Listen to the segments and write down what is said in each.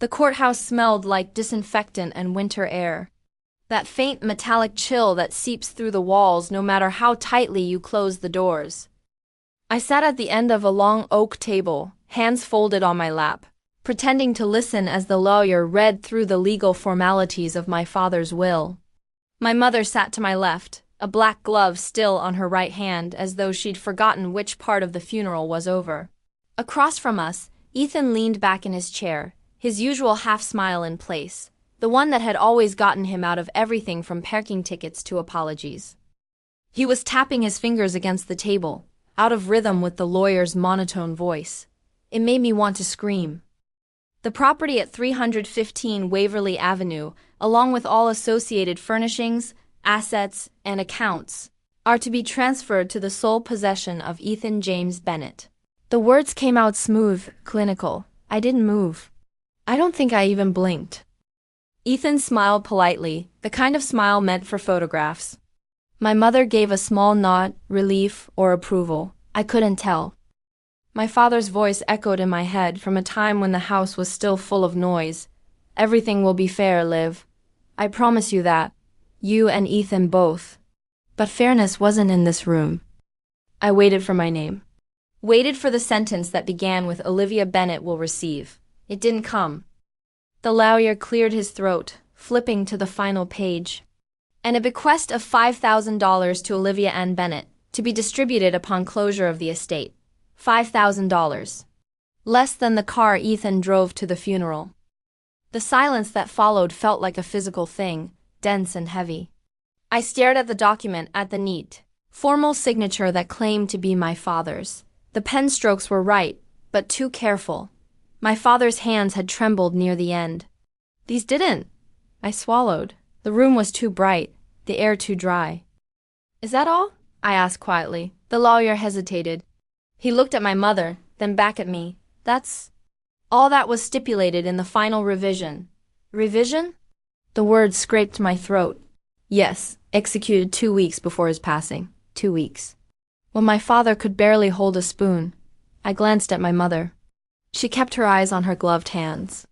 The courthouse smelled like disinfectant and winter air. That faint metallic chill that seeps through the walls no matter how tightly you close the doors. I sat at the end of a long oak table, hands folded on my lap, pretending to listen as the lawyer read through the legal formalities of my father's will. My mother sat to my left, a black glove still on her right hand as though she'd forgotten which part of the funeral was over. Across from us, Ethan leaned back in his chair, his usual half-smile in place, the one that had always gotten him out of everything from parking tickets to apologies. He was tapping his fingers against the table, out of rhythm with the lawyer's monotone voice. It made me want to scream. The property at 315 Waverly Avenue, along with all associated furnishings, assets, and accounts, are to be transferred to the sole possession of Ethan James Bennett. The words came out smooth, clinical. I didn't move. I don't think I even blinked. Ethan smiled politely, the kind of smile meant for photographs. My mother gave a small nod, relief, or approval. I couldn't tell. My father's voice echoed in my head from a time when the house was still full of noise. Everything will be fair, Liv. I promise you that. You and Ethan both. But fairness wasn't in this room. I waited for my name. Waited for the sentence that began with Olivia Bennett will receive. It didn't come. The lawyer cleared his throat, flipping to the final page. And a bequest of $5,000 to Olivia Ann Bennett, to be distributed upon closure of the estate. $5,000. Less than the car Ethan drove to the funeral. The silence that followed felt like a physical thing, dense and heavy. I stared at the document, at the neat, formal signature that claimed to be my father's. The pen strokes were right, but too careful. My father's hands had trembled near the end. These didn't. I swallowed. The room was too bright, the air too dry. Is that all? I asked quietly. The lawyer hesitated. He looked at my mother, then back at me. That's all that was stipulated in the final revision. Revision? The word scraped my throat. Yes, executed 2 weeks before his passing. 2 weeks. When my father could barely hold a spoon, I glanced at my mother. She kept her eyes on her gloved hands.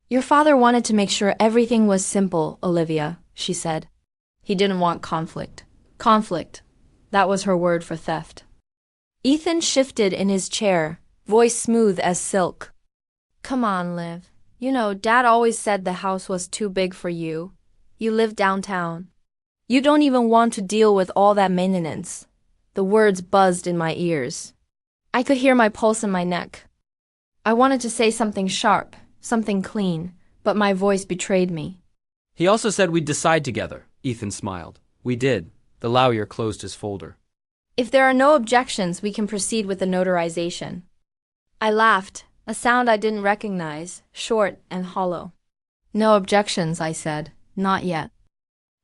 Your father wanted to make sure everything was simple, Olivia, she said. He didn't want conflict. Conflict. That was her word for theft. Ethan shifted in his chair, voice smooth as silk. Come on, Liv. You know, Dad always said the house was too big for you. You live downtown. You don't even want to deal with all that maintenance. The words buzzed in my ears. I could hear my pulse in my neck. I wanted to say something sharp, something clean, but my voice betrayed me. He also said we'd decide together, Ethan smiled. We did. The lawyer closed his folder. If there are no objections, we can proceed with the notarization. I laughed, a sound I didn't recognize, short and hollow. No objections, I said. Not yet.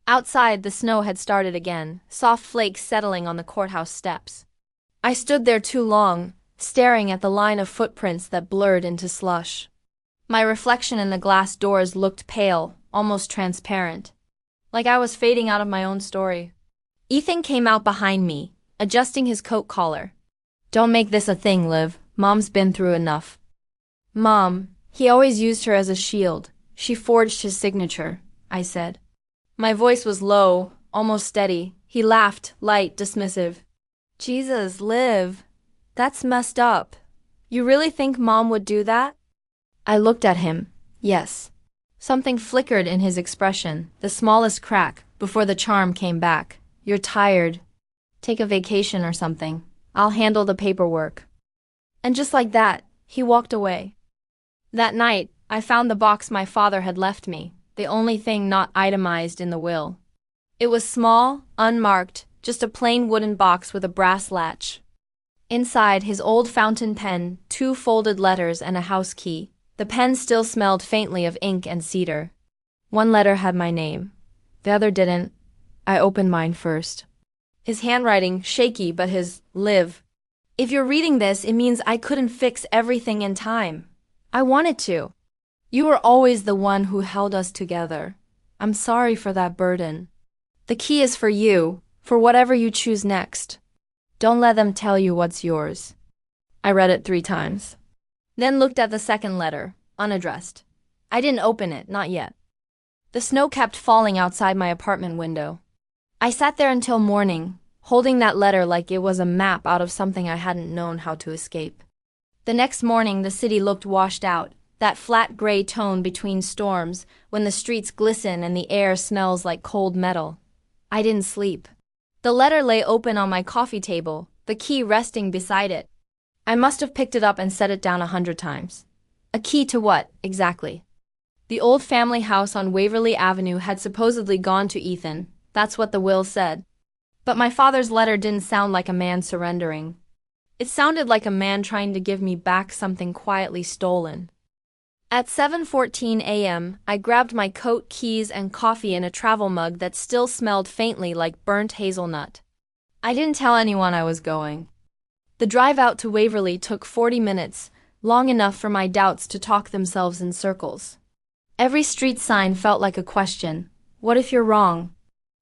Outside, the snow had started again, soft flakes settling on the courthouse steps. I stood there too long, staring at the line of footprints that blurred into slush. My reflection in the glass doors looked pale, almost transparent, like I was fading out of my own story. Ethan came out behind me, adjusting his coat collar. Don't make this a thing, Liv. Mom's been through enough. Mom, he always used her as a shield. She forged his signature, I said. My voice was low, almost steady. He laughed, light, dismissive. Jesus, Liv. That's messed up. You really think Mom would do that? I looked at him. Yes. Something flickered in his expression, the smallest crack, before the charm came back. You're tired. Take a vacation or something. I'll handle the paperwork. And just like that, he walked away. That night, I found the box my father had left me, the only thing not itemized in the will. It was small, unmarked, just a plain wooden box with a brass latch. Inside, his old fountain pen, 2 folded letters, and a house key. The pen still smelled faintly of ink and cedar. One letter had my name. The other didn't. I opened mine first. His handwriting, shaky, but his Liv. If you're reading this, it means I couldn't fix everything in time. I wanted to. You were always the one who held us together. I'm sorry for that burden. The key is for you, for whatever you choose next. Don't let them tell you what's yours. I read it 3 times. Then looked at the second letter, unaddressed. I didn't open it, not yet. The snow kept falling outside my apartment window. I sat there until morning, holding that letter like it was a map out of something I hadn't known how to escape. The next morning, the city looked washed out, that flat gray tone between storms, when the streets glisten and the air smells like cold metal. I didn't sleep. The letter lay open on my coffee table, the key resting beside it. I must have picked it up and set it down 100 times. A key to what, exactly? The old family house on Waverly Avenue had supposedly gone to Ethan, that's what the will said. But my father's letter didn't sound like a man surrendering. It sounded like a man trying to give me back something quietly stolen. At 7:14 a.m., I grabbed my coat, keys, and coffee in a travel mug that still smelled faintly like burnt hazelnut. I didn't tell anyone I was going. The drive out to Waverly took 40 minutes, long enough for my doubts to talk themselves in circles. Every street sign felt like a question. What if you're wrong?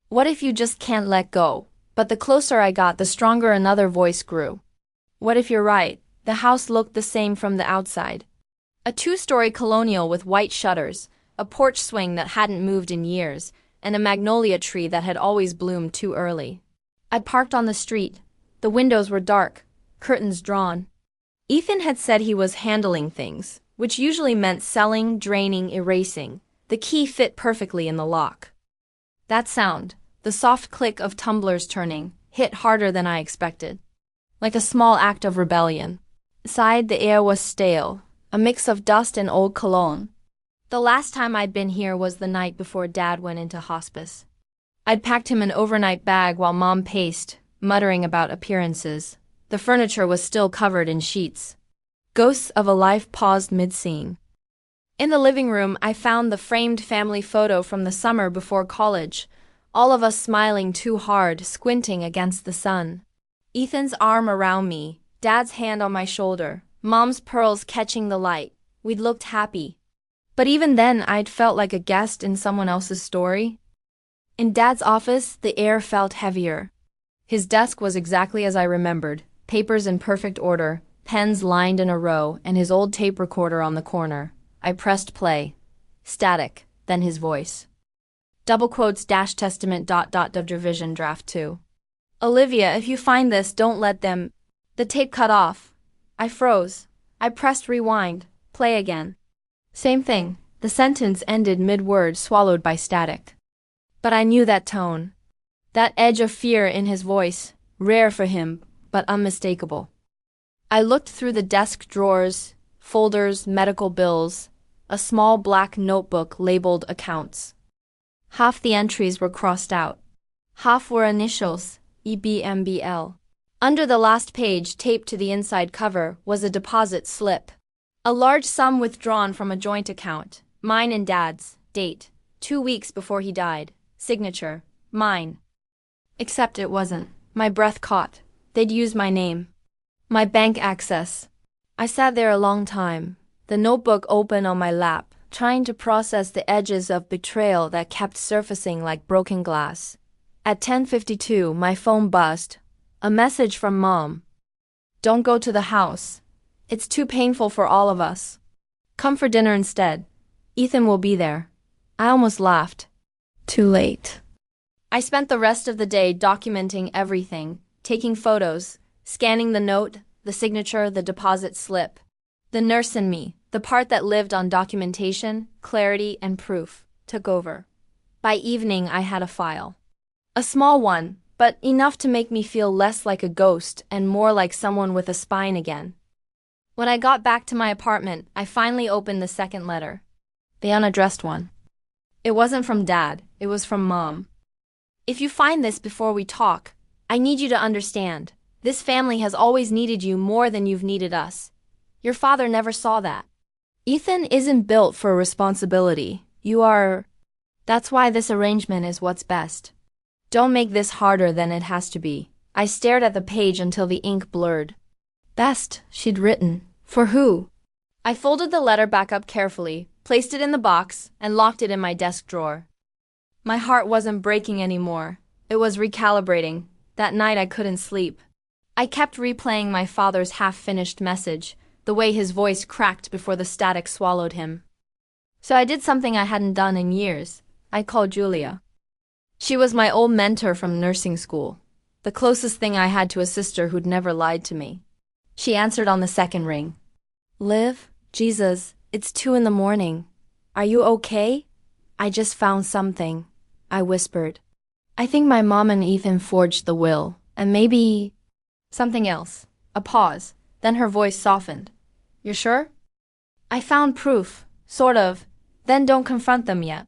What if you just can't let go? But the closer I got, the stronger another voice grew. What if you're right? The house looked the same from the outside. A 2-story colonial with white shutters, a porch swing that hadn't moved in years, and a magnolia tree that had always bloomed too early. I'd parked on the street. The windows were dark, curtains drawn. Ethan had said he was handling things, which usually meant selling, draining, erasing. The key fit perfectly in the lock. That sound, the soft click of tumblers turning, hit harder than I expected. Like a small act of rebellion. Inside, the air was stale, a mix of dust and old cologne. The last time I'd been here was the night before Dad went into hospice. I'd packed him an overnight bag while Mom paced, muttering about appearances. The furniture was still covered in sheets. Ghosts of a life paused mid-scene. In the living room, I found the framed family photo from the summer before college, all of us smiling too hard, squinting against the sun. Ethan's arm around me, Dad's hand on my shoulder, Mom's pearls catching the light. We'd looked happy. But even then, I'd felt like a guest in someone else's story. In Dad's office, the air felt heavier. His desk was exactly as I remembered, papers in perfect order, pens lined in a row, and his old tape recorder on the corner. I pressed play. Static, then his voice. Double quotes dash testament ... division draft 2. Olivia, if you find this, don't let them... The tape cut off. I froze. I pressed rewind. Play again. Same thing. The sentence ended mid-word, swallowed by static. But I knew that tone. That edge of fear in his voice, rare for him, but unmistakable. I looked through the desk drawers, folders, medical bills, a small black notebook labeled accounts. Half the entries were crossed out. Half were initials, EBMBL. Under the last page, taped to the inside cover, was a deposit slip. A large sum withdrawn from a joint account, mine and Dad's, date, 2 weeks before he died, signature, mine. Except it wasn't. My breath caught. They'd used my name. My bank access. I sat there a long time, the notebook open on my lap, trying to process the edges of betrayal that kept surfacing like broken glass. At 10:52, my phone buzzed. A message from Mom. Don't go to the house. It's too painful for all of us. Come for dinner instead. Ethan will be there. I almost laughed. Too late. I spent the rest of the day documenting everything, taking photos, scanning the note, the signature, the deposit slip. The nurse in me, the part that lived on documentation, clarity, and proof, took over. By evening, I had a file. A small one, but enough to make me feel less like a ghost and more like someone with a spine again. When I got back to my apartment, I finally opened the second letter. The unaddressed one. It wasn't from Dad, it was from Mom. If you find this before we talk, I need you to understand. This family has always needed you more than you've needed us. Your father never saw that. Ethan isn't built for responsibility. You are. That's why this arrangement is what's best. Don't make this harder than it has to be. I stared at the page until the ink blurred. Best, she'd written. For who? I folded the letter back up carefully, placed it in the box, and locked it in my desk drawer. My heart wasn't breaking anymore. It was recalibrating. That night I couldn't sleep. I kept replaying my father's half-finished message, the way his voice cracked before the static swallowed him. So I did something I hadn't done in years. I called Julia. She was my old mentor from nursing school, the closest thing I had to a sister who'd never lied to me. She answered on the second ring. Liv, Jesus, it's 2 in the morning. Are you okay? I just found something, I whispered. I think my mom and Ethan forged the will, and maybe something else. A pause, then her voice softened. You're sure? I found proof, sort of. Then don't confront them yet.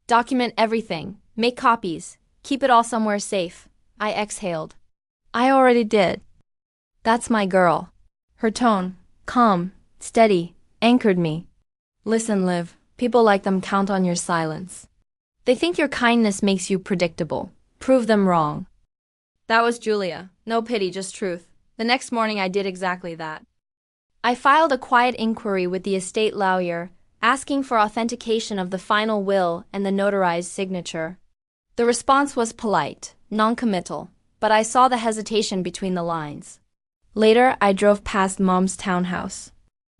Document everything, make copies, keep it all somewhere safe. I exhaled. I already did. That's my girl. Her tone, calm, steady, anchored me. Listen, Liv, people like them count on your silence. They think your kindness makes you predictable. Prove them wrong. That was Julia. No pity, just truth. The next morning I did exactly that. I filed a quiet inquiry with the estate lawyer, asking for authentication of the final will and the notarized signature. The response was polite, non-committal, but I saw the hesitation between the lines. Later, I drove past Mom's townhouse.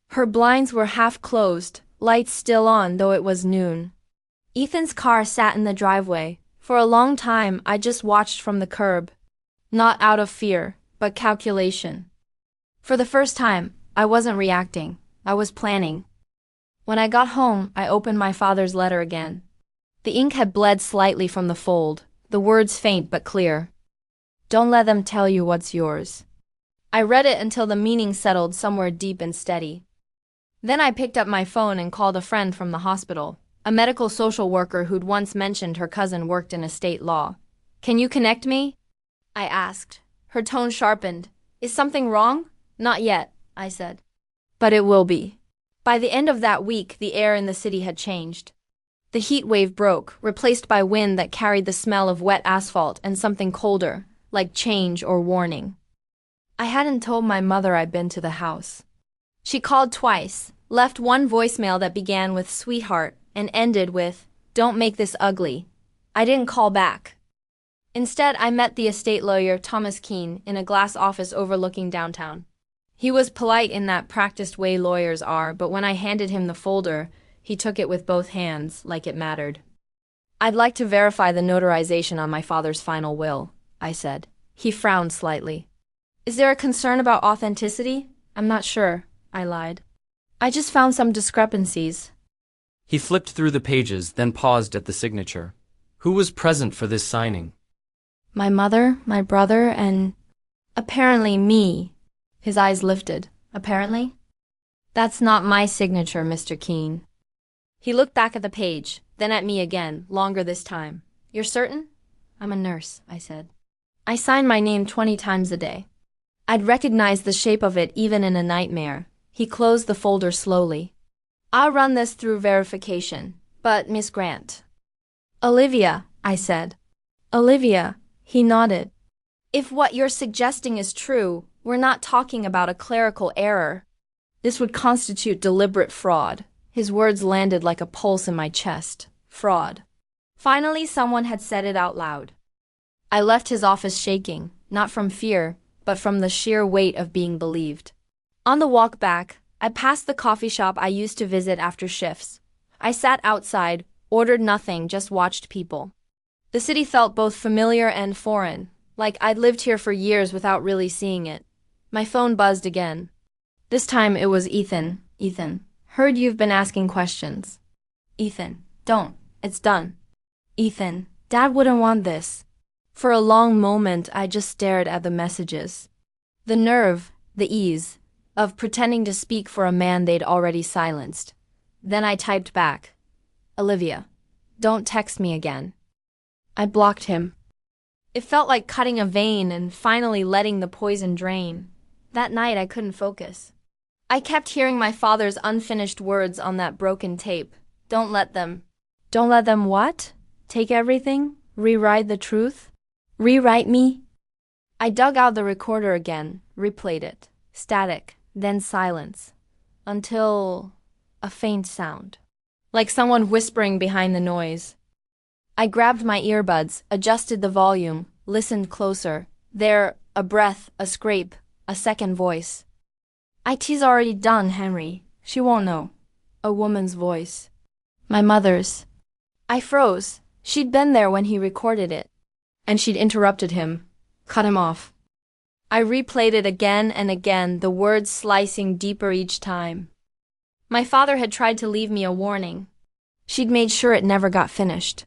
Her blinds were half closed, lights still on though it was noon. Ethan's car sat in the driveway. For a long time, I just watched from the curb. Not out of fear, but calculation. For the first time, I wasn't reacting. I was planning. When I got home, I opened my father's letter again. The ink had bled slightly from the fold, the words faint but clear. Don't let them tell you what's yours. I read it until the meaning settled somewhere deep and steady. Then I picked up my phone and called a friend from the hospital, a medical social worker who'd once mentioned her cousin worked in estate law. Can you connect me? I asked. Her tone sharpened. Is something wrong? Not yet, I said. But it will be. By the end of that week, the air in the city had changed. The heat wave broke, replaced by wind that carried the smell of wet asphalt and something colder, like change or warning. I hadn't told my mother I'd been to the house. She called twice, left one voicemail that began with "sweetheart" and ended with "don't make this ugly." I didn't call back. Instead, I met the estate lawyer Thomas Keene in a glass office overlooking downtown. He was polite in that practiced way lawyers are, but when I handed him the folder, he took it with both hands, like it mattered. I'd like to verify the notarization on my father's final will, I said. He frowned slightly. Is there a concern about authenticity? I'm not sure, I lied. I just found some discrepancies. He flipped through the pages, then paused at the signature. Who was present for this signing? My mother, my brother, and apparently me. His eyes lifted. Apparently? That's not my signature, Mr. Keene. He looked back at the page, then at me again, longer this time. You're certain? I'm a nurse, I said. I sign my name 20 times a day. I'd recognize the shape of it even in a nightmare. He closed the folder slowly. I'll run this through verification, but Miss Grant. Olivia, I said. Olivia, he nodded. If what you're suggesting is true, we're not talking about a clerical error. This would constitute deliberate fraud. His words landed like a pulse in my chest. Fraud. Finally, someone had said it out loud. I left his office shaking, not from fear, but from the sheer weight of being believed. On the walk back, I passed the coffee shop I used to visit after shifts. I sat outside, ordered nothing, just watched people. The city felt both familiar and foreign, like I'd lived here for years without really seeing it. My phone buzzed again. This time it was Ethan. Ethan, heard you've been asking questions. Ethan, don't. It's done. Ethan, Dad wouldn't want this. For a long moment, I just stared at the messages. The nerve, the ease, of pretending to speak for a man they'd already silenced. Then I typed back. Olivia, don't text me again. I blocked him. It felt like cutting a vein and finally letting the poison drain. That night I couldn't focus. I kept hearing my father's unfinished words on that broken tape. Don't let them. Don't let them what? Take everything? Rewrite the truth? Rewrite me? I dug out the recorder again, replayed it. Static, then silence. Until a faint sound. Like someone whispering behind the noise. I grabbed my earbuds, adjusted the volume, listened closer. There, a breath, a scrape, a second voice. IT's already done, Henry. She won't know. A woman's voice. My mother's. I froze. She'd been there when he recorded it. And she'd interrupted him, cut him off. I replayed it again and again, the words slicing deeper each time. My father had tried to leave me a warning. She'd made sure it never got finished.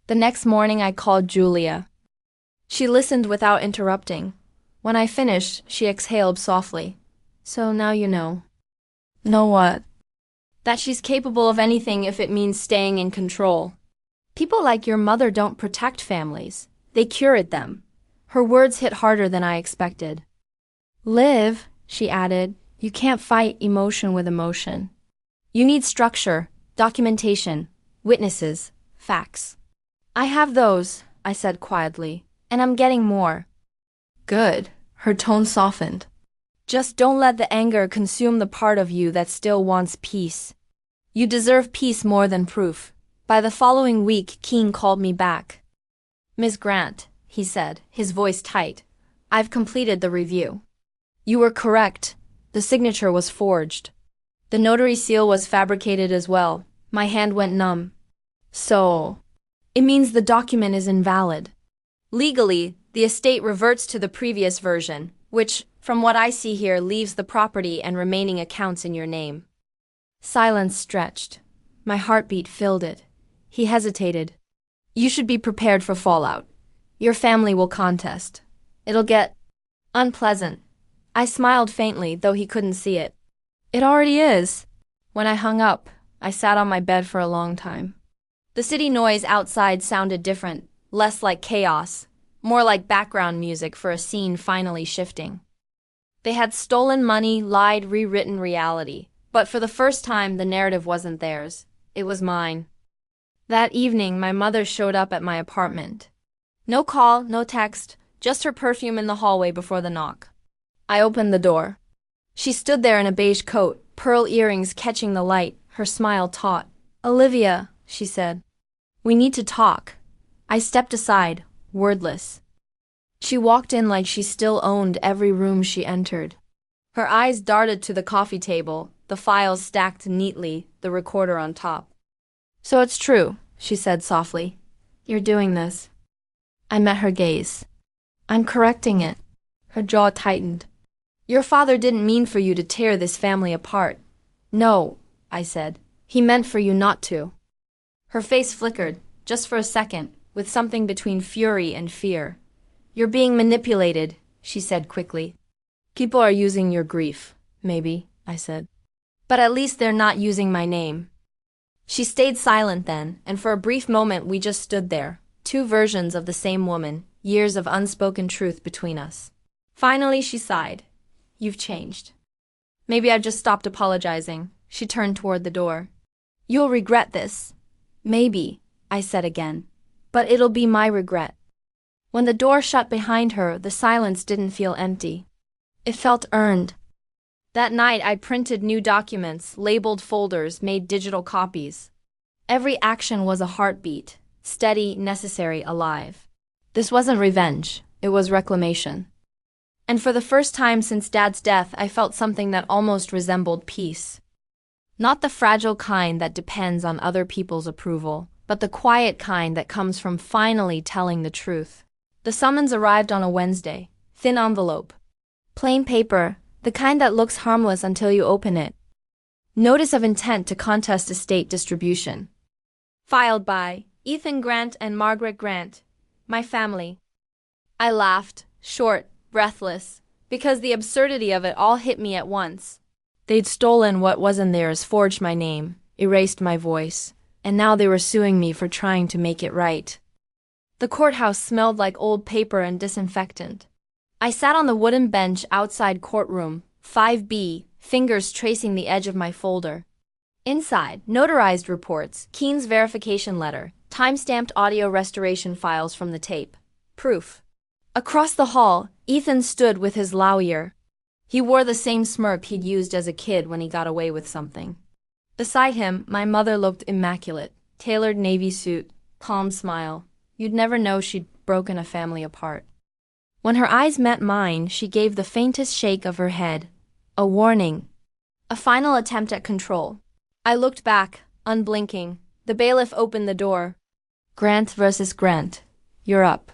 The next morning I called Julia. She listened without interrupting. When I finished, she exhaled softly. So now you know. Know what? That she's capable of anything if it means staying in control. People like your mother don't protect families. They curate them. Her words hit harder than I expected. Liv, she added, you can't fight emotion with emotion. You need structure, documentation, witnesses, facts. I have those, I said quietly, and I'm getting more. Good, her tone softened. Just don't let the anger consume the part of you that still wants peace. You deserve peace more than proof. By the following week, Keene called me back. Miss Grant, he said, his voice tight, I've completed the review. You were correct. The signature was forged. The notary seal was fabricated as well. My hand went numb. So, it means the document is invalid. Legally, the estate reverts to the previous version, which, from what I see here, leaves the property and remaining accounts in your name. Silence stretched. My heartbeat filled it. He hesitated. You should be prepared for fallout. Your family will contest. It'll get unpleasant. I smiled faintly, though he couldn't see it. It already is. When I hung up, I sat on my bed for a long time. The city noise outside sounded different, less like chaos, more like background music for a scene finally shifting. They had stolen money, lied, rewritten reality. But for the first time, the narrative wasn't theirs. It was mine. That evening, my mother showed up at my apartment. No call, no text, just her perfume in the hallway before the knock. I opened the door. She stood there in a beige coat, pearl earrings catching the light, her smile taut. Olivia, she said. We need to talk. I stepped aside, wordless. She walked in like she still owned every room she entered. Her eyes darted to the coffee table, the files stacked neatly, the recorder on top. So it's true, she said softly. You're doing this. I met her gaze. I'm correcting it. Her jaw tightened. Your father didn't mean for you to tear this family apart. No, I said. He meant for you not to. Her face flickered, just for a second, with something between fury and fear. You're being manipulated, she said quickly. People are using your grief, maybe, I said. But at least they're not using my name. She stayed silent then, and for a brief moment we just stood there, two versions of the same woman, years of unspoken truth between us. Finally she sighed. You've changed. Maybe I've just stopped apologizing. She turned toward the door. You'll regret this. Maybe, I said again. But it'll be my regret. When the door shut behind her, the silence didn't feel empty. It felt earned. That night I printed new documents, labeled folders, made digital copies. Every action was a heartbeat, steady, necessary, alive. This wasn't revenge, it was reclamation. And for the first time since Dad's death, I felt something that almost resembled peace. Not the fragile kind that depends on other people's approval, but the quiet kind that comes from finally telling the truth. The summons arrived on a Wednesday, thin envelope. Plain paper, the kind that looks harmless until you open it. Notice of intent to contest estate distribution. Filed by Ethan Grant and Margaret Grant, my family. I laughed, short, breathless, because the absurdity of it all hit me at once. They'd stolen what wasn't theirs, forged my name, erased my voice, and now they were suing me for trying to make it right. The courthouse smelled like old paper and disinfectant. I sat on the wooden bench outside courtroom, 5B, fingers tracing the edge of my folder. Inside, notarized reports, Keene's verification letter, time-stamped audio restoration files from the tape. Proof. Across the hall, Ethan stood with his lawyer. He wore the same smirk he'd used as a kid when he got away with something. Beside him, my mother looked immaculate, tailored navy suit, calm smile. You'd never know she'd broken a family apart. When her eyes met mine, she gave the faintest shake of her head. A warning. A final attempt at control. I looked back, unblinking. The bailiff opened the door. Grant versus Grant. You're up.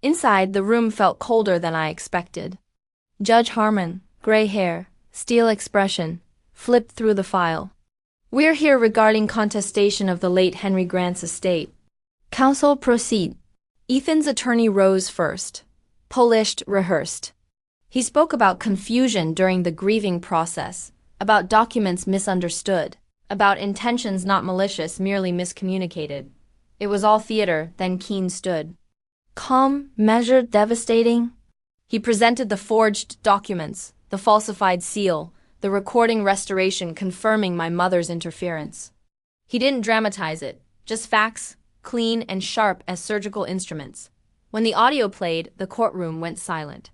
Inside, the room felt colder than I expected. Judge Harmon, gray hair, steel expression, flipped through the file. We're here regarding contestation of the late Henry Grant's estate. Counsel, proceed. Ethan's attorney rose first. Polished, rehearsed. He spoke about confusion during the grieving process, about documents misunderstood, about intentions not malicious, merely miscommunicated. It was all theater, then Keene stood. Calm, measured, devastating. He presented the forged documents, the falsified seal, the recording restoration confirming my mother's interference. He didn't dramatize it, just facts, clean and sharp as surgical instruments. When the audio played, the courtroom went silent.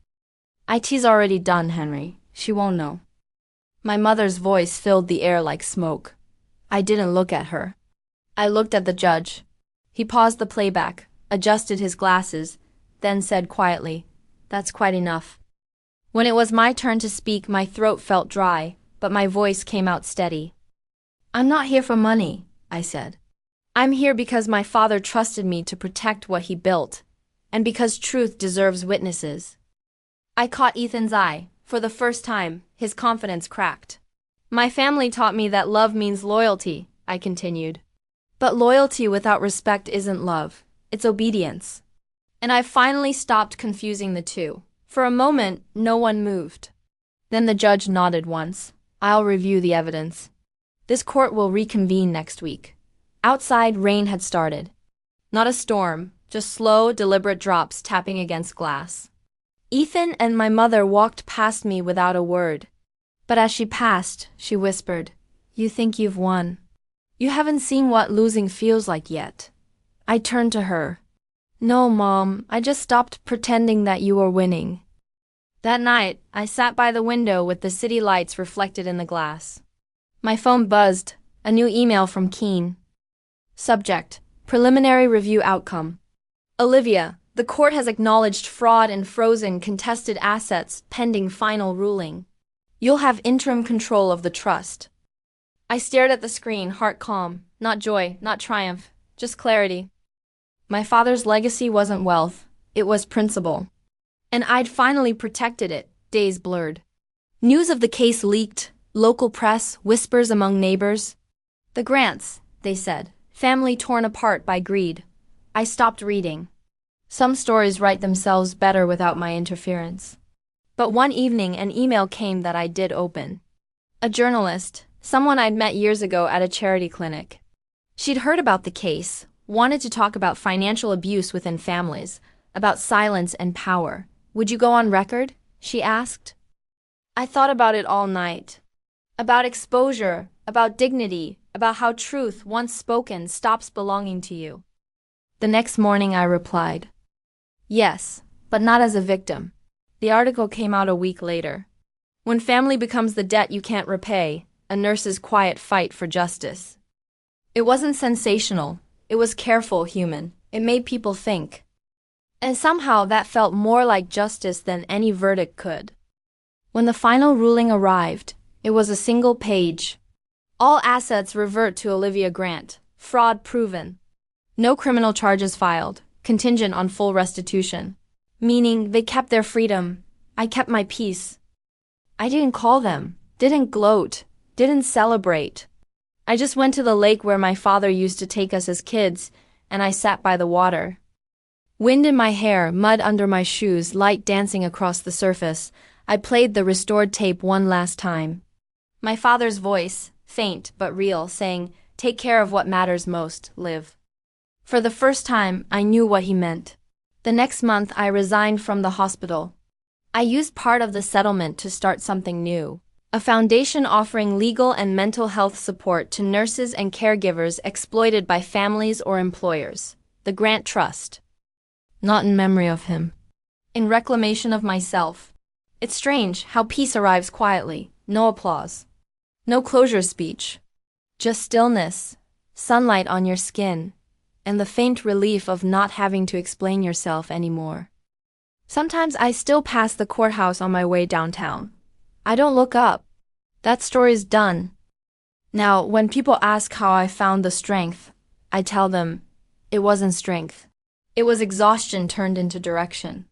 "It's already done, Henry. She won't know." My mother's voice filled the air like smoke. I didn't look at her. I looked at the judge. He paused the playback, adjusted his glasses, then said quietly, "That's quite enough." When it was my turn to speak, my throat felt dry, but my voice came out steady. "I'm not here for money," I said. "I'm here because my father trusted me to protect what he built, and because truth deserves witnesses." I caught Ethan's eye. For the first time, his confidence cracked. "My family taught me that love means loyalty," I continued. "But loyalty without respect isn't love, it's obedience." And I finally stopped confusing the two. For a moment, no one moved. Then the judge nodded once. "I'll review the evidence. This court will reconvene next week." Outside, rain had started. Not a storm, just slow, deliberate drops tapping against glass. Ethan and my mother walked past me without a word. But as she passed, she whispered, "You think you've won. You haven't seen what losing feels like yet." I turned to her. "No, Mom, I just stopped pretending that you were winning." That night, I sat by the window with the city lights reflected in the glass. My phone buzzed, a new email from Keene. Subject: Preliminary review outcome. Olivia, the court has acknowledged fraud and frozen contested assets pending final ruling. You'll have interim control of the trust. I stared at the screen, heart calm, not joy, not triumph, just clarity. My father's legacy wasn't wealth, it was principle. And I'd finally protected it, days blurred. News of the case leaked, local press, whispers among neighbors. "The Grants," they said, "family torn apart by greed." I stopped reading. Some stories write themselves better without my interference. But one evening an email came that I did open. A journalist, someone I'd met years ago at a charity clinic. She'd heard about the case, wanted to talk about financial abuse within families, about silence and power. "Would you go on record?" she asked. I thought about it all night. About exposure, about dignity, about how truth, once spoken, stops belonging to you. The next morning I replied, "Yes, but not as a victim." The article came out a week later. When family becomes the debt you can't repay, a nurse's quiet fight for justice. It wasn't sensational, it was careful, human. It made people think. And somehow that felt more like justice than any verdict could. When the final ruling arrived, it was a single page. All assets revert to Olivia Grant, fraud proven. No criminal charges filed, contingent on full restitution. Meaning they kept their freedom, I kept my peace. I didn't call them, didn't gloat, didn't celebrate. I just went to the lake where my father used to take us as kids, and I sat by the water. Wind in my hair, mud under my shoes, light dancing across the surface, I played the restored tape one last time. My father's voice, faint but real, saying, "Take care of what matters most, live." For the first time, I knew what he meant. The next month, I resigned from the hospital. I used part of the settlement to start something new. A foundation offering legal and mental health support to nurses and caregivers exploited by families or employers. The Grant Trust. Not in memory of him. In reclamation of myself. It's strange how peace arrives quietly. No applause. No closure speech. Just stillness, sunlight on your skin, and the faint relief of not having to explain yourself anymore. Sometimes I still pass the courthouse on my way downtown. I don't look up. That story's done. Now, when people ask how I found the strength, I tell them, it wasn't strength. It was exhaustion turned into direction.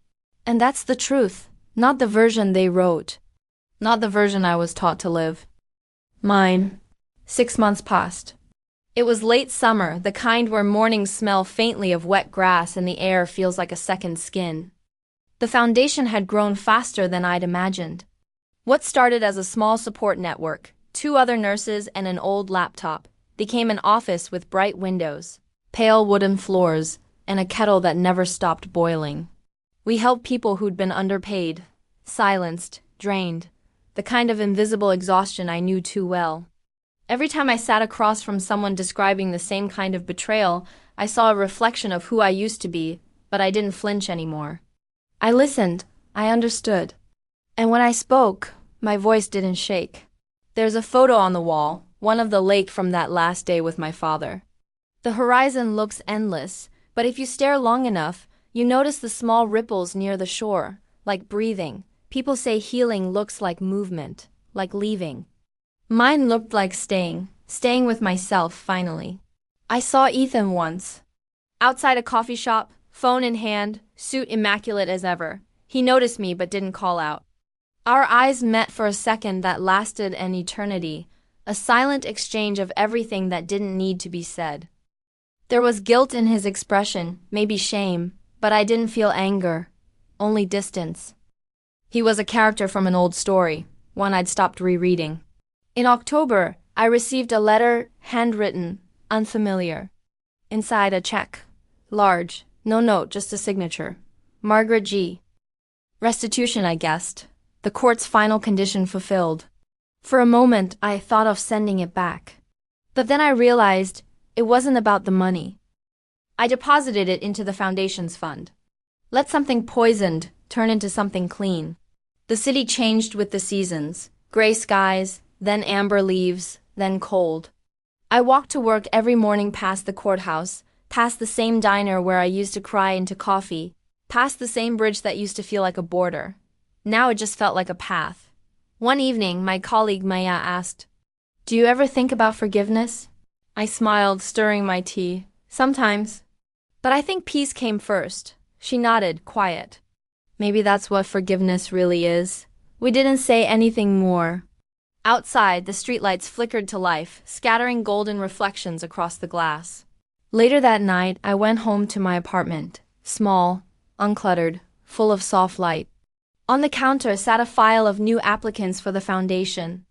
And that's the truth, not the version they wrote. Not the version I was taught to live. Mine. 6 months passed. It was late summer, the kind where mornings smell faintly of wet grass and the air feels like a second skin. The foundation had grown faster than I'd imagined. What started as a small support network, 2 other nurses and an old laptop, became an office with bright windows, pale wooden floors, and a kettle that never stopped boiling. We helped people who'd been underpaid, silenced, drained, the kind of invisible exhaustion I knew too well. Every time I sat across from someone describing the same kind of betrayal, I saw a reflection of who I used to be, but I didn't flinch anymore. I listened, I understood. And when I spoke, my voice didn't shake. There's a photo on the wall, one of the lake from that last day with my father. The horizon looks endless, but if you stare long enough, you notice the small ripples near the shore, like breathing. People say healing looks like movement, like leaving. Mine looked like staying with myself finally. I saw Ethan once. Outside a coffee shop, phone in hand, suit immaculate as ever. He noticed me but didn't call out. Our eyes met for a second that lasted an eternity, a silent exchange of everything that didn't need to be said. There was guilt in his expression, maybe shame, but I didn't feel anger, only distance. He was a character from an old story, one I'd stopped rereading. In October, I received a letter, handwritten, unfamiliar. Inside a check. Large, no note, just a signature. Margaret G. Restitution, I guessed. The court's final condition fulfilled. For a moment, I thought of sending it back. But then I realized it wasn't about the money. I deposited it into the foundation's fund. Let something poisoned turn into something clean. The city changed with the seasons. Gray skies, then amber leaves, then cold. I walked to work every morning past the courthouse, past the same diner where I used to cry into coffee, past the same bridge that used to feel like a border. Now it just felt like a path. One evening, my colleague Maya asked, "Do you ever think about forgiveness?" I smiled, stirring my tea. Sometimes. But I think peace came first. She nodded, quiet. Maybe that's what forgiveness really is. We didn't say anything more. Outside, the streetlights flickered to life, scattering golden reflections across the glass. Later that night, I went home to my apartment, small, uncluttered, full of soft light. On the counter sat a file of new applicants for the foundation.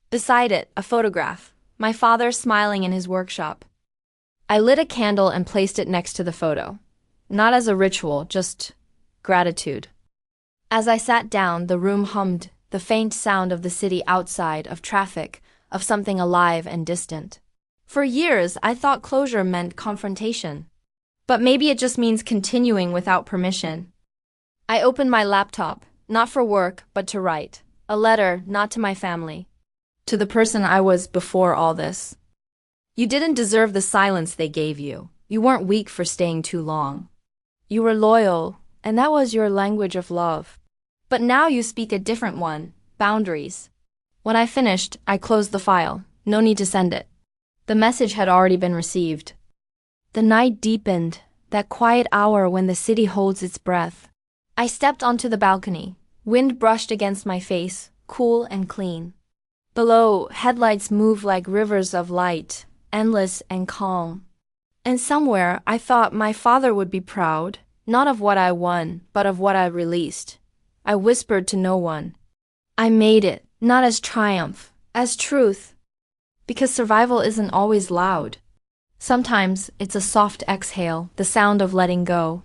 Beside it, a photograph, my father smiling in his workshop. I lit a candle and placed it next to the photo. Not as a ritual, just gratitude. As I sat down, the room hummed, the faint sound of the city outside, of traffic, of something alive and distant. For years, I thought closure meant confrontation. But maybe it just means continuing without permission. I opened my laptop, not for work, but to write. A letter, not to my family. To the person I was before all this. You didn't deserve the silence they gave you. You weren't weak for staying too long. You were loyal, and that was your language of love. But now you speak a different one, boundaries. When I finished, I closed the file. No need to send it. The message had already been received. The night deepened, that quiet hour when the city holds its breath. I stepped onto the balcony. Wind brushed against my face, cool and clean. Below, headlights moved like rivers of light, endless and calm. And somewhere, I thought my father would be proud, not of what I won, but of what I released. I whispered to no one. I made it, not as triumph, as truth. Because survival isn't always loud. Sometimes it's a soft exhale, the sound of letting go.